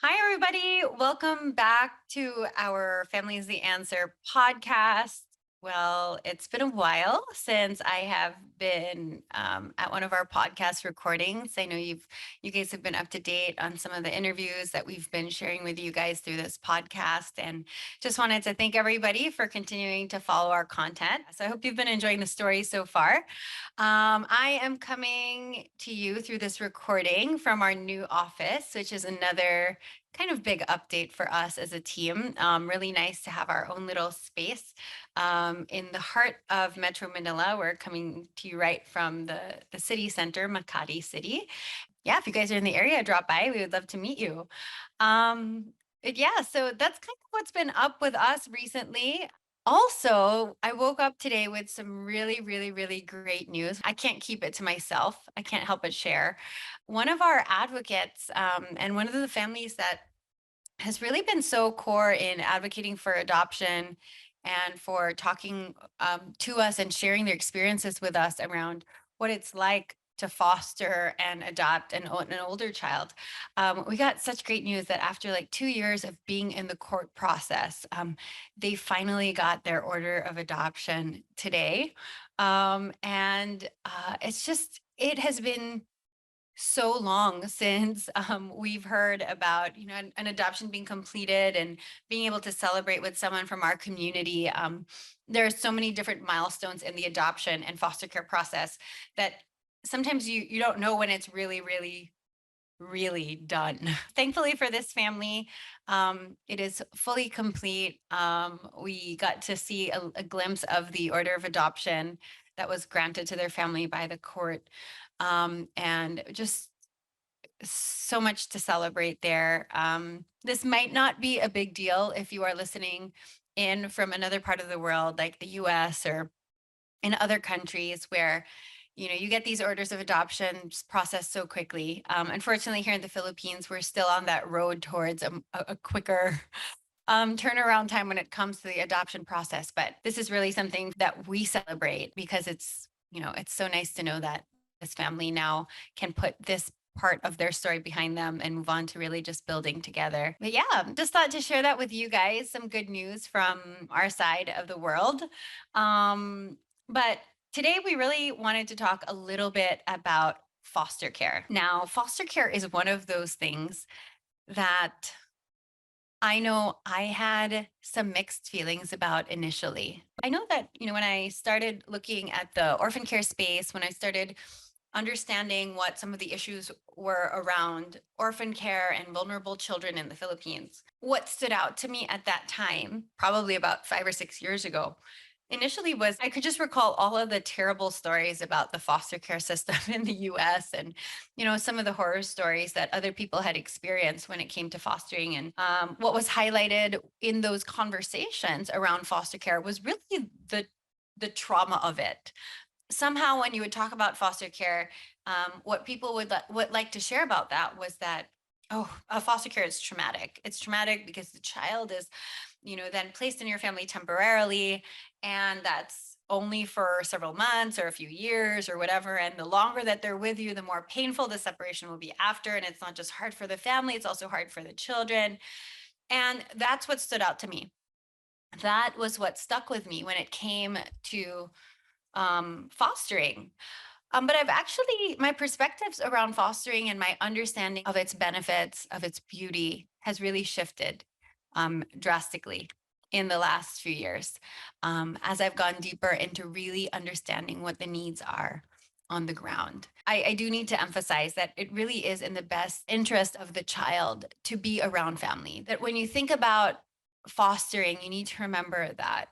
Hi, everybody. Welcome back to our Family is the Answer podcast. Well, it's been a while since I have been at one of our podcast recordings. I know you guys have been up to date on some of the interviews that we've been sharing with you guys through this podcast, and just wanted to thank everybody for continuing to follow our content. So I hope you've been enjoying the story so far. I am coming to you through this recording from our new office, which is another kind of big update for us as a team. Really nice to have our own little space in the heart of Metro Manila. We're coming to you right from the city center, Makati City. Yeah, if you guys are in the area, drop by. We would love to meet you. Yeah, so that's kind of what's been up with us recently. Also, I woke up today with some really, really, really great news. I can't keep it to myself. I can't help but share. One of our advocates and one of the families that has really been so core in advocating for adoption and for talking to us and sharing their experiences with us around what it's like to foster and adopt an older child. We got such great news that after like 2 years of being in the court process, they finally got their order of adoption today. It has been so long since we've heard about an adoption being completed and being able to celebrate with someone from our community. There are so many different milestones in the adoption and foster care process that sometimes you don't know when it's really done. Thankfully for this family, it is fully complete. We got to see a glimpse of the order of adoption that was granted to their family by the court, and just so much to celebrate there. This might not be a big deal if you are listening in from another part of the world, like the US or in other countries where you get these orders of adoption processed so quickly. Unfortunately, here in the Philippines, we're still on that road towards a quicker turnaround time when it comes to the adoption process. But this is really something that we celebrate because it's so nice to know that this family now can put this part of their story behind them and move on to really just building together. But yeah, just thought to share that with you guys. Some good news from our side of the world. But today we really wanted to talk a little bit about foster care. Now, foster care is one of those things that I know I had some mixed feelings about initially. I know that, when I started looking at the orphan care space, when I started understanding what some of the issues were around orphan care and vulnerable children in the Philippines, what stood out to me at that time, probably about 5 or 6 years ago, initially was I could just recall all of the terrible stories about the foster care system in the US and some of the horror stories that other people had experienced when it came to fostering. And what was highlighted in those conversations around foster care was really the trauma of it. Somehow when you would talk about foster care, what people would like to share about that was that, oh, foster care is traumatic. It's traumatic because the child is then placed in your family temporarily, and that's only for several months or a few years or whatever. And the longer that they're with you, the more painful the separation will be after. And it's not just hard for the family, it's also hard for the children. And that's what stood out to me. That was what stuck with me when it came to fostering. But I've actually, my perspectives around fostering and my understanding of its benefits, of its beauty, has really shifted drastically in the last few years, as I've gone deeper into really understanding what the needs are on the ground. I do need to emphasize that it really is in the best interest of the child to be around family. That when you think about fostering, you need to remember that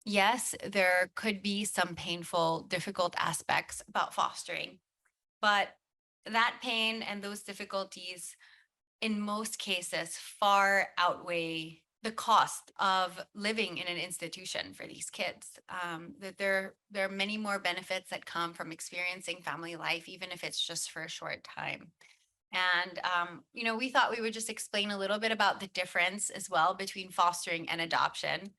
yes, there could be some painful, difficult aspects about fostering, but that pain and those difficulties, in most cases, far outweigh the cost of living in an institution for these kids. That there are many more benefits that come from experiencing family life, even if it's just for a short time. And we thought we would just explain a little bit about the difference as well between fostering and adoption.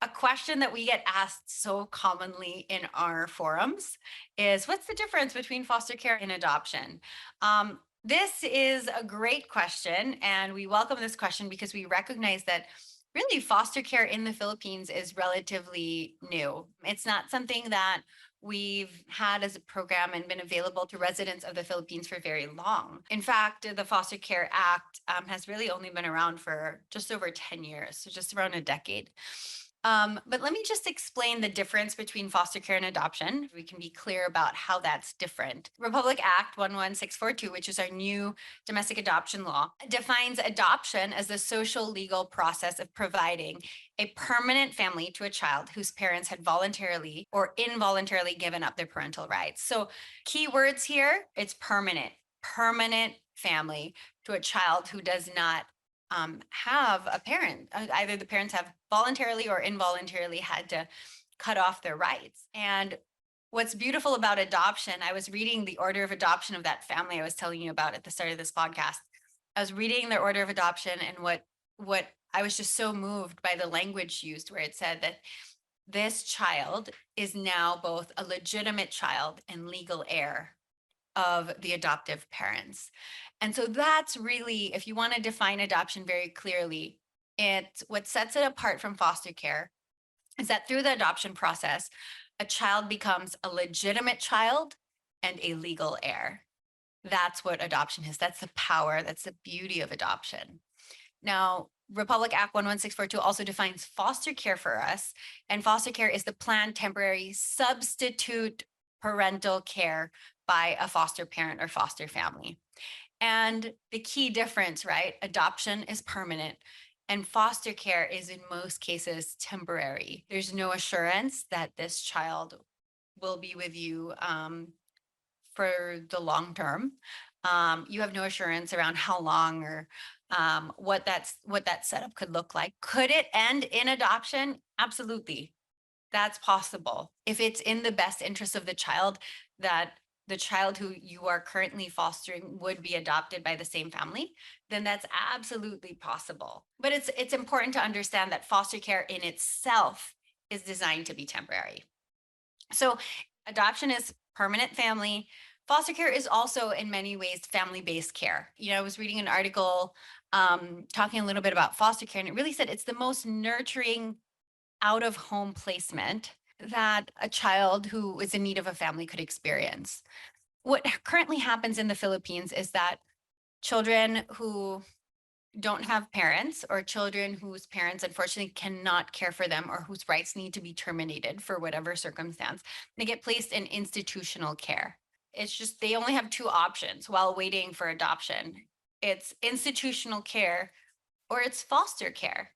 A question that we get asked so commonly in our forums is, what's the difference between foster care and adoption? This is a great question, and we welcome this question because we recognize that really foster care in the Philippines is relatively new. It's not something that we've had as a program and been available to residents of the Philippines for very long. In fact, the Foster Care Act has really only been around for just over 10 years, so just around a decade. But let me just explain the difference between foster care and adoption. We can be clear about how that's different. Republic Act 11642, which is our new domestic adoption law, defines adoption as the social legal process of providing a permanent family to a child whose parents had voluntarily or involuntarily given up their parental rights. So, key words here, it's permanent family to a child who does not have a parent. Either the parents have voluntarily or involuntarily had to cut off their rights. And what's beautiful about adoption, I was reading the order of adoption of that family I was telling you about at the start of this podcast. I was reading their order of adoption, and what I was just so moved by the language used, where it said that this child is now both a legitimate child and legal heir of the adoptive parents. And so that's really, if you want to define adoption very clearly, it's what sets it apart from foster care is that through the adoption process, a child becomes a legitimate child and a legal heir. That's what adoption is. That's the power, that's the beauty of adoption. Now, Republic Act 11642 also defines foster care for us, and foster care is the planned temporary substitute parental care by a foster parent or foster family. And the key difference, right? Adoption is permanent, and foster care is in most cases temporary. There's no assurance that this child will be with you for the long term. You have no assurance around how long or what that setup could look like. Could it end in adoption? Absolutely, that's possible. If it's in the best interest of the child that the child who you are currently fostering would be adopted by the same family, then that's absolutely possible. But it's important to understand that foster care in itself is designed to be temporary. So adoption is permanent family. Foster care is also in many ways family-based care. I was reading an article talking a little bit about foster care, and it really said it's the most nurturing out of home placement that a child who is in need of a family could experience. What currently happens in the Philippines is that children who don't have parents, or children whose parents unfortunately cannot care for them, or whose rights need to be terminated for whatever circumstance, they get placed in institutional care. It's just they only have two options while waiting for adoption. It's institutional care or it's foster care.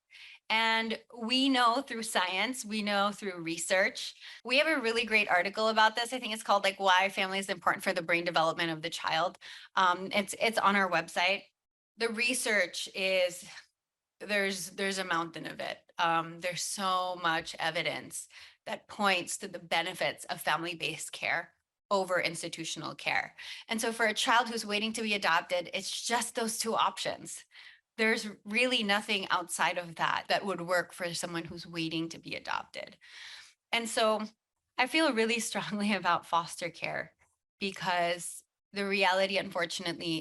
And we know through science, we know through research. We have a really great article about this. I think it's called like Why Family is Important for the Brain Development of the Child. It's on our website. The research is there's a mountain of it. There's so much evidence that points to the benefits of family-based care over institutional care. And so for a child who's waiting to be adopted, it's just those two options. There's really nothing outside of that that would work for someone who's waiting to be adopted. And so I feel really strongly about foster care because the reality, unfortunately,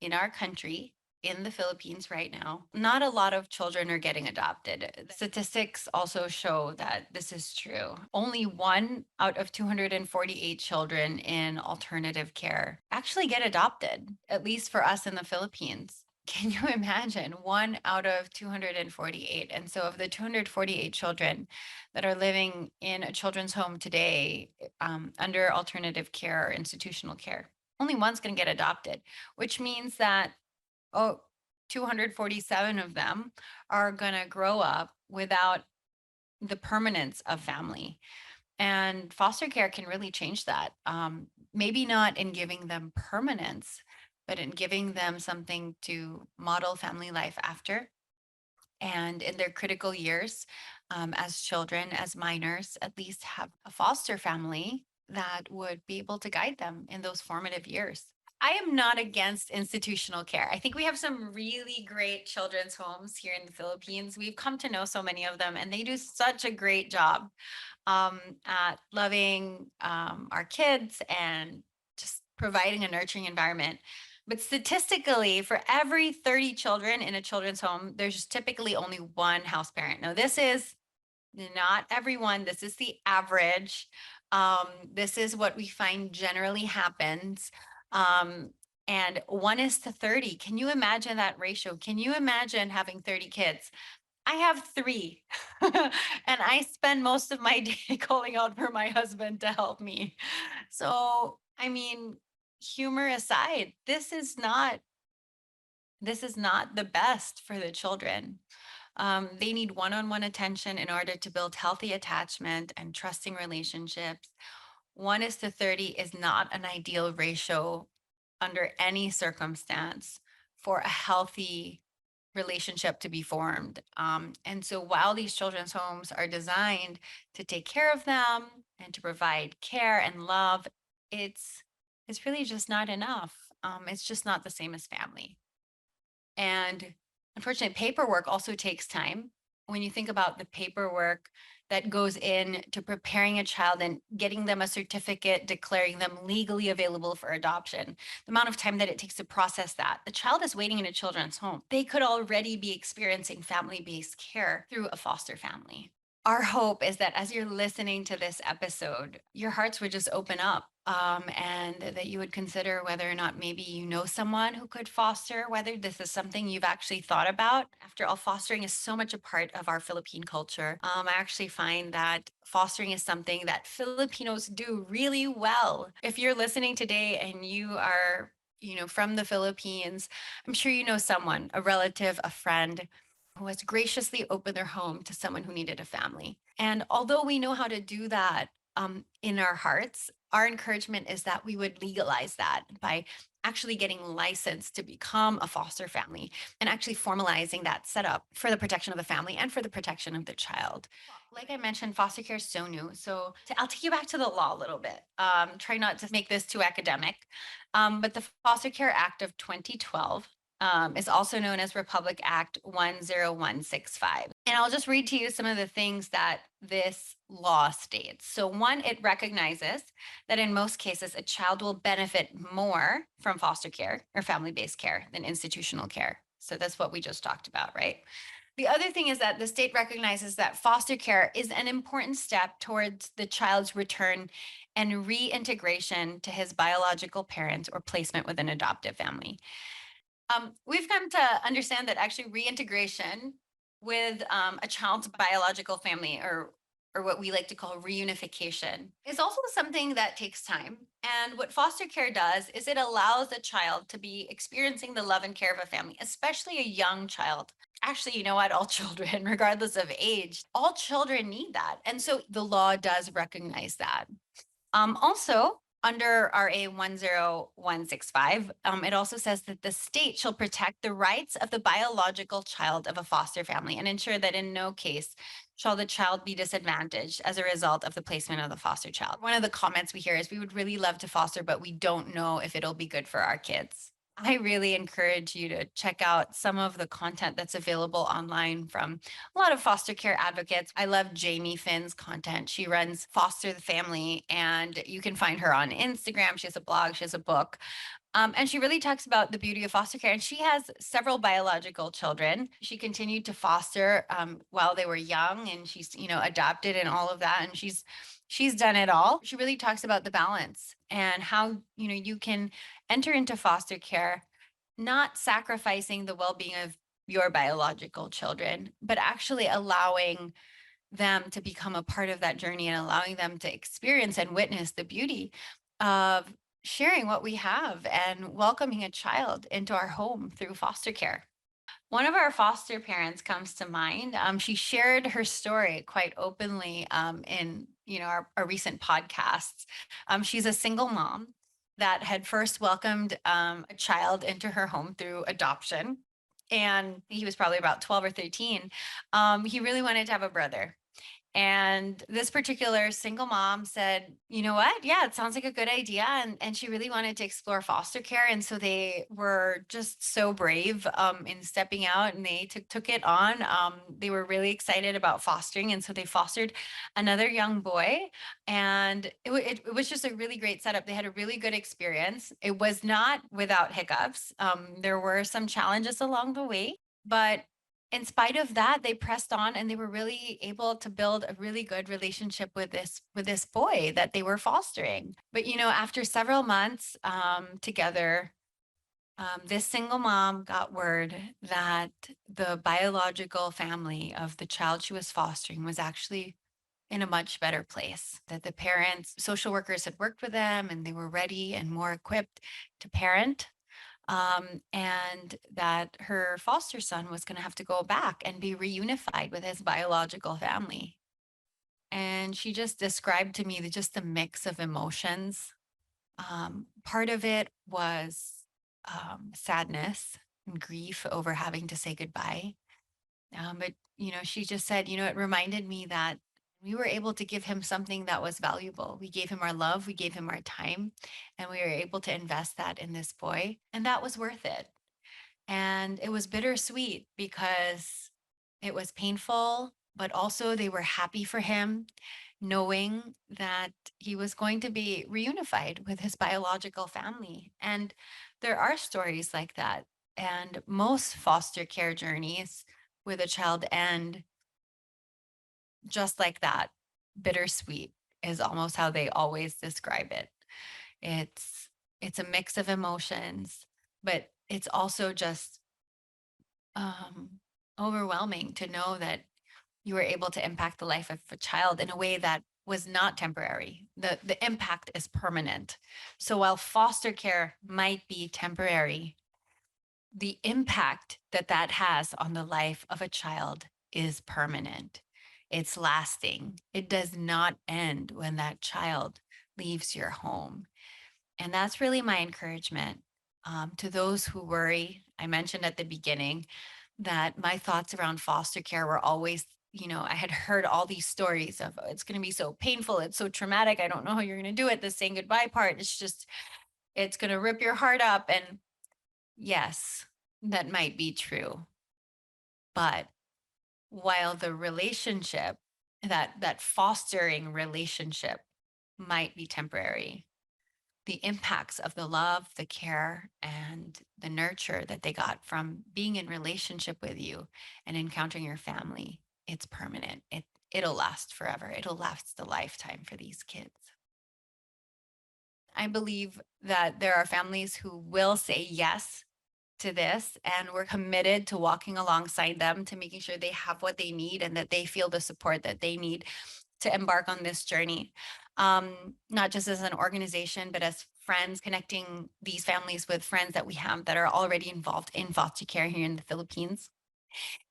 in our country, in the Philippines right now, not a lot of children are getting adopted. Statistics also show that this is true. Only one out of 248 children in alternative care actually get adopted, at least for us in the Philippines. Can you imagine? One out of 248. And so, of the 248 children that are living in a children's home today under alternative care or institutional care, only one's going to get adopted, which means that, oh, 247 of them are going to grow up without the permanence of family. And foster care can really change that. Maybe not in giving them permanence, but in giving them something to model family life after. And in their critical years, as children, as minors, at least have a foster family that would be able to guide them in those formative years. I am not against institutional care. I think we have some really great children's homes here in the Philippines. We've come to know so many of them, and they do such a great job at loving our kids and just providing a nurturing environment. But statistically, for every 30 children in a children's home, there's typically only one house parent. Now, this is not everyone, this is the average. This is what we find generally happens. Um, and 1:30. Can you imagine that ratio? Can you imagine having 30 kids? I have three, and I spend most of my day calling out for my husband to help me. So, I mean, humor aside, this is not the best for the children. They need one-on-one attention in order to build healthy attachment and trusting relationships. 1:30 is not an ideal ratio under any circumstance for a healthy relationship to be formed. And so while these children's homes are designed to take care of them and to provide care and love, it's it's really just not enough. It's just not the same as family. And unfortunately, paperwork also takes time. When you think about the paperwork that goes in to preparing a child and getting them a certificate declaring them legally available for adoption, the amount of time that it takes to process that, the child is waiting in a children's home. They could already be experiencing family based care through a foster family. Our hope is that as you're listening to this episode, your hearts would just open up, and that you would consider whether or not maybe you know someone who could foster, whether this is something you've actually thought about. After all, fostering is so much a part of our Philippine culture. I actually find that fostering is something that Filipinos do really well. If you're listening today and you are, from the Philippines, I'm sure you know someone, a relative, a friend who has graciously opened their home to someone who needed a family. And although we know how to do that, in our hearts, our encouragement is that we would legalize that by actually getting licensed to become a foster family and actually formalizing that setup for the protection of the family and for the protection of the child. Like I mentioned, foster care is so new. So I'll take you back to the law a little bit. Try not to make this too academic. But the Foster Care Act of 2012 is also known as Republic Act 10165. And I'll just read to you some of the things that this law states. So, one, it recognizes that in most cases, a child will benefit more from foster care or family based care than institutional care. So, that's what we just talked about, right? The other thing is that the state recognizes that foster care is an important step towards the child's return and reintegration to his biological parents or placement with an adoptive family. We've come to understand that actually reintegration with a child's biological family, or what we like to call reunification, is also something that takes time. And what foster care does is it allows a child to be experiencing the love and care of a family, especially a young child. Actually, you know what? All children, regardless of age, all children need that. And so the law does recognize that. Also, under RA 10165, it also says that the state shall protect the rights of the biological child of a foster family and ensure that in no case shall the child be disadvantaged as a result of the placement of the foster child. One of the comments we hear is we would really love to foster, but we don't know if it'll be good for our kids. I really encourage you to check out some of the content that's available online from a lot of foster care advocates. I love Jamie Finn's content. She runs Foster the Family, and you can find her on Instagram. She has a blog, she has a book. And she really talks about the beauty of foster care. And she has several biological children. She continued to foster while they were young, and she's, adopted and all of that. And she's done it all. She really talks about the balance and how, you can enter into foster care, not sacrificing the well-being of your biological children, but actually allowing them to become a part of that journey and allowing them to experience and witness the beauty of sharing what we have and welcoming a child into our home through foster care. One of our foster parents comes to mind. She shared her story quite openly in our recent podcasts. She's a single mom that had first welcomed a child into her home through adoption, and he was probably about 12 or 13. He really wanted to have a brother. And this particular single mom said, you know what? Yeah, it sounds like a good idea. And she really wanted to explore foster care. And so they were just so brave in stepping out, and they took it on. They were really excited about fostering. And so they fostered another young boy. And it was just a really great setup. They had a really good experience. It was not without hiccups. There were some challenges along the way, but in spite of that, they pressed on, and they were really able to build a really good relationship with this boy that they were fostering. But after several months together, this single mom got word that the biological family of the child she was fostering was actually in a much better place. That the parents, social workers had worked with them, and they were ready and more equipped to parent, and that her foster son was going to have to go back and be reunified with his biological family. And she just described to me just the mix of emotions. Part of it was sadness and grief over having to say goodbye. But she just said, it reminded me that we were able to give him something that was valuable. We gave him our love, we gave him our time, and we were able to invest that in this boy, and that was worth it. And it was bittersweet because it was painful, but also they were happy for him, knowing that he was going to be reunified with his biological family. And there are stories like that. And most foster care journeys with a child end just like that. Bittersweet is almost how they always describe it. It's it's a mix of emotions, but it's also just um, overwhelming to know that you were able to impact the life of a child in a way that was not temporary. The impact is permanent. So while foster care might be temporary, the impact that that has on the life of a child is permanent. It's lasting. It does not end when that child leaves your home. And that's really my encouragement to those who worry. I mentioned at the beginning that my thoughts around foster care were always, I had heard all these stories of, "Oh, it's going to be so painful. It's so traumatic. I don't know how you're going to do it. The saying goodbye part, it's going to rip your heart up." And yes, that might be true. But while the relationship, that fostering relationship might be temporary, the impacts of the love, the care, and the nurture that they got from being in relationship with you and encountering your family, it's permanent. It'll last forever. It'll last a lifetime for these kids. I believe that there are families who will say yes to this, and we're committed to walking alongside them to making sure they have what they need and that they feel the support that they need to embark on this journey. Not just as an organization, but as friends, connecting these families with friends that we have that are already involved in foster care here in the Philippines.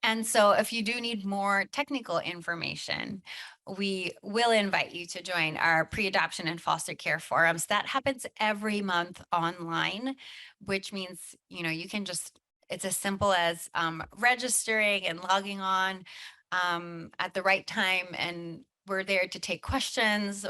And so if you do need more technical information, we will invite you to join our pre-adoption and foster care forums. That happens every month online, which means, you can just, it's as simple as registering and logging on at the right time, and we're there to take questions.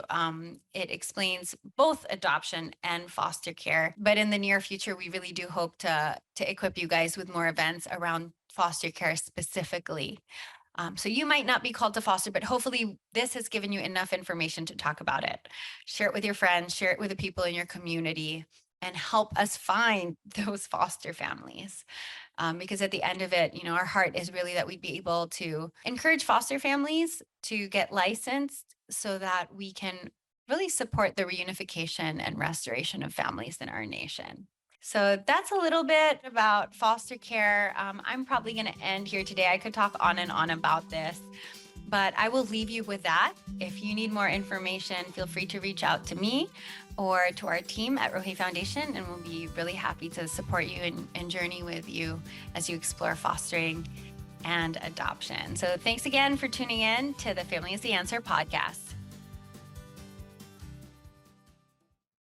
It explains both adoption and foster care. But in the near future, we really do hope to equip you guys with more events around foster care specifically. So you might not be called to foster, but hopefully this has given you enough information to talk about it. Share it with your friends, share it with the people in your community, and help us find those foster families. Because at the end of it, our heart is really that we'd be able to encourage foster families to get licensed so that we can really support the reunification and restoration of families in our nation. So that's a little bit about foster care. I'm probably going to end here today. I could talk on and on about this, but I will leave you with that. If you need more information, feel free to reach out to me or to our team at Rohe Foundation, and we'll be really happy to support you and journey with you as you explore fostering and adoption. So thanks again for tuning in to the Family is the Answer podcast.